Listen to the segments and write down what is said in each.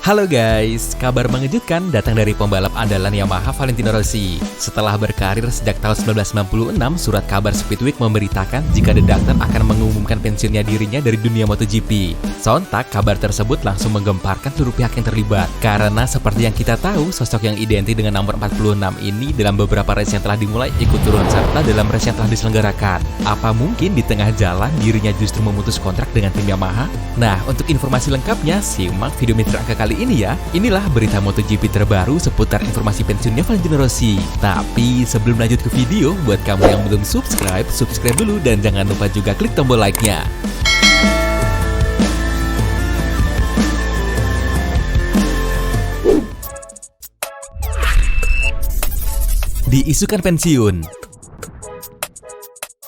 Halo guys, kabar mengejutkan datang dari pembalap andalan Yamaha Valentino Rossi. Setelah berkarir sejak tahun 1996, surat kabar Speedweek memberitakan jika The Doctor akan mengumumkan pensiunnya dirinya dari dunia MotoGP. Sontak, kabar tersebut langsung menggemparkan seluruh pihak yang terlibat. Karena seperti yang kita tahu, sosok yang identik dengan nomor 46 ini dalam beberapa race yang telah dimulai ikut turun serta dalam race yang telah diselenggarakan. Apa mungkin di tengah jalan dirinya justru memutus kontrak dengan tim Yamaha? Nah, untuk informasi lengkapnya, simak video Mitra Angka kali ini ya. Inilah berita MotoGP terbaru seputar informasi pensiunnya Valentino Rossi. Tapi sebelum lanjut ke video, buat kamu yang belum subscribe dulu dan jangan lupa juga klik tombol like-nya. Diisukan pensiun.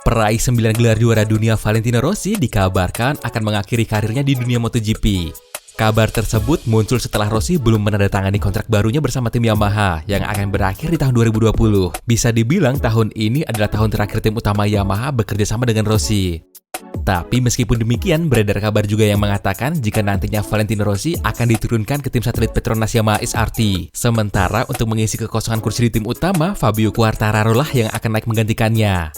Peraih 9 gelar juara dunia Valentino Rossi dikabarkan akan mengakhiri karirnya di dunia MotoGP. Kabar tersebut muncul setelah Rossi belum menandatangani kontrak barunya bersama tim Yamaha yang akan berakhir di tahun 2020. Bisa dibilang tahun ini adalah tahun terakhir tim utama Yamaha bekerja sama dengan Rossi. Tapi meskipun demikian, beredar kabar juga yang mengatakan jika nantinya Valentino Rossi akan diturunkan ke tim satelit Petronas Yamaha SRT. Sementara untuk mengisi kekosongan kursi di tim utama, Fabio Quartararo lah yang akan naik menggantikannya.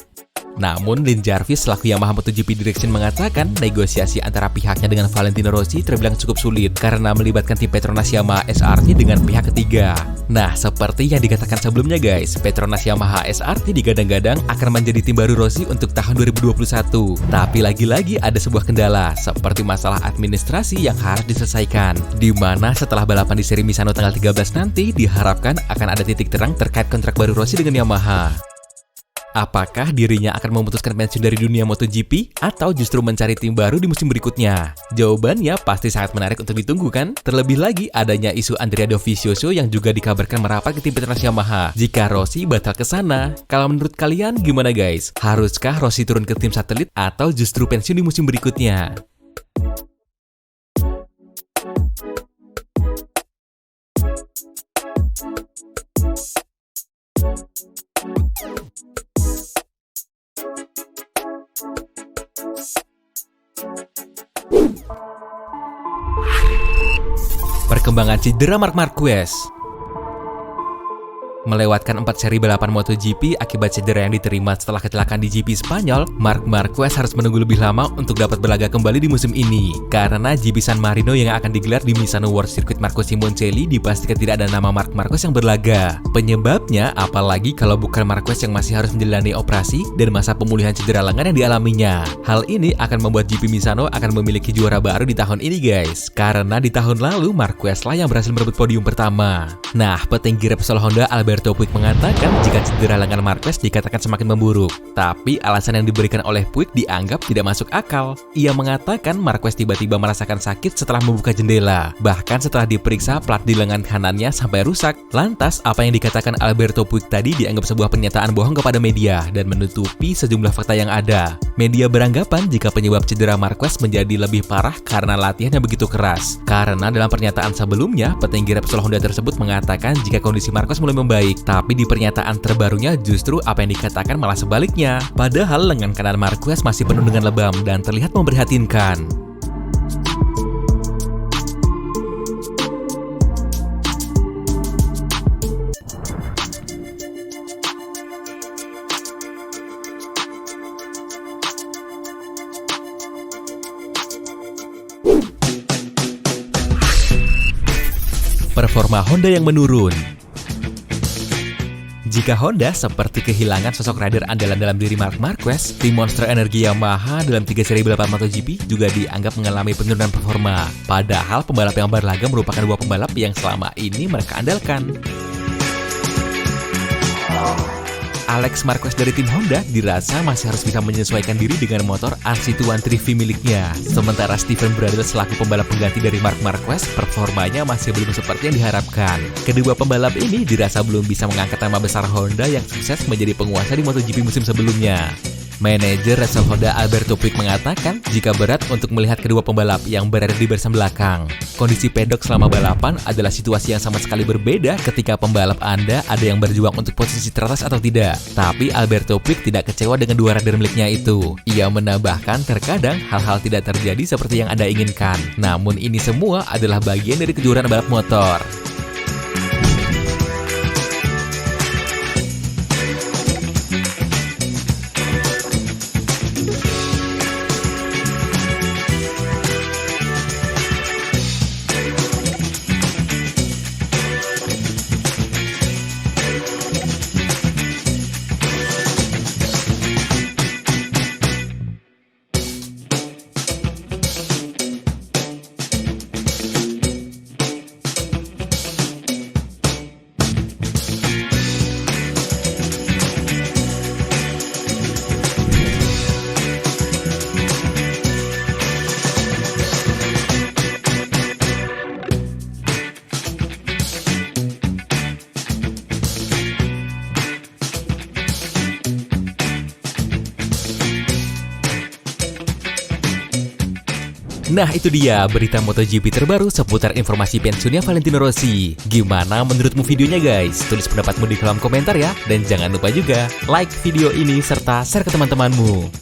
Namun, Lin Jarvis selaku Yamaha MotoGP Direction mengatakan negosiasi antara pihaknya dengan Valentino Rossi terbilang cukup sulit karena melibatkan tim Petronas Yamaha SRT dengan pihak ketiga. Nah, seperti yang dikatakan sebelumnya guys, Petronas Yamaha SRT digadang-gadang akan menjadi tim baru Rossi untuk tahun 2021. Tapi lagi-lagi ada sebuah kendala, seperti masalah administrasi yang harus diselesaikan. Di mana setelah balapan di seri Misano tanggal 13 nanti, diharapkan akan ada titik terang terkait kontrak baru Rossi dengan Yamaha. Apakah dirinya akan memutuskan pensiun dari dunia MotoGP atau justru mencari tim baru di musim berikutnya? Jawabannya pasti sangat menarik untuk ditunggu kan? Terlebih lagi adanya isu Andrea Dovizioso yang juga dikabarkan merapat ke tim Petronas Yamaha jika Rossi batal ke sana. Kalau menurut kalian gimana guys? Haruskah Rossi turun ke tim satelit atau justru pensiun di musim berikutnya? Perkembangan cedera Marc Marquez. Melewatkan 4 seri balapan MotoGP akibat cedera yang diterima setelah kecelakaan di GP Spanyol, Marc Marquez harus menunggu lebih lama untuk dapat berlaga kembali di musim ini. Karena GP San Marino yang akan digelar di Misano World Circuit Marco Simoncelli dipastikan tidak ada nama Marc Marquez yang berlaga. Penyebabnya, apalagi kalau bukan Marquez yang masih harus menjalani operasi dan masa pemulihan cedera lengan yang dialaminya. Hal ini akan membuat GP Misano akan memiliki juara baru di tahun ini guys. Karena di tahun lalu, Marquez lah yang berhasil merebut podium pertama. Nah, petinggi Repsol Honda Alberto Puig mengatakan jika cedera lengan Marquez dikatakan semakin memburuk. Tapi alasan yang diberikan oleh Puig dianggap tidak masuk akal. Ia mengatakan Marquez tiba-tiba merasakan sakit setelah membuka jendela. Bahkan setelah diperiksa plat di lengan kanannya sampai rusak. Lantas apa yang dikatakan Alberto Puig tadi dianggap sebuah pernyataan bohong kepada media dan menutupi sejumlah fakta yang ada. Media beranggapan jika penyebab cedera Marquez menjadi lebih parah karena latihan yang begitu keras. Karena dalam pernyataan sebelumnya, petinggi Repsol Honda tersebut mengatakan jika kondisi Marquez mulai membaik. Tapi di pernyataan terbarunya justru apa yang dikatakan malah sebaliknya. Padahal lengan kanan Marquez masih penuh dengan lebam dan terlihat memprihatinkan. Performa Honda yang menurun. Jika Honda seperti kehilangan sosok rider andalan dalam diri Marc Marquez, tim Monster Energi Yamaha dalam 3 seri balapan MotoGP juga dianggap mengalami penurunan performa. Padahal pembalap yang berlaga merupakan 2 pembalap yang selama ini mereka andalkan. Alex Marquez dari tim Honda dirasa masih harus bisa menyesuaikan diri dengan motor RC213V miliknya. Sementara Steven Bradl selaku pembalap pengganti dari Marc Marquez, performanya masih belum seperti yang diharapkan. Kedua pembalap ini dirasa belum bisa mengangkat nama besar Honda yang sukses menjadi penguasa di MotoGP musim sebelumnya. Manajer Repsol Honda Alberto Puig mengatakan jika berat untuk melihat kedua pembalap yang berada di barisan belakang. Kondisi pedok selama balapan adalah situasi yang sama sekali berbeda ketika pembalap Anda ada yang berjuang untuk posisi teratas atau tidak. Tapi Alberto Puig tidak kecewa dengan dua rider miliknya itu. Ia menambahkan terkadang hal-hal tidak terjadi seperti yang Anda inginkan. Namun ini semua adalah bagian dari kejuaraan balap motor. Nah itu dia berita MotoGP terbaru seputar informasi pensiunnya Valentino Rossi. Gimana menurutmu videonya guys? Tulis pendapatmu di kolom komentar ya. Dan jangan lupa juga like video ini serta share ke teman-temanmu.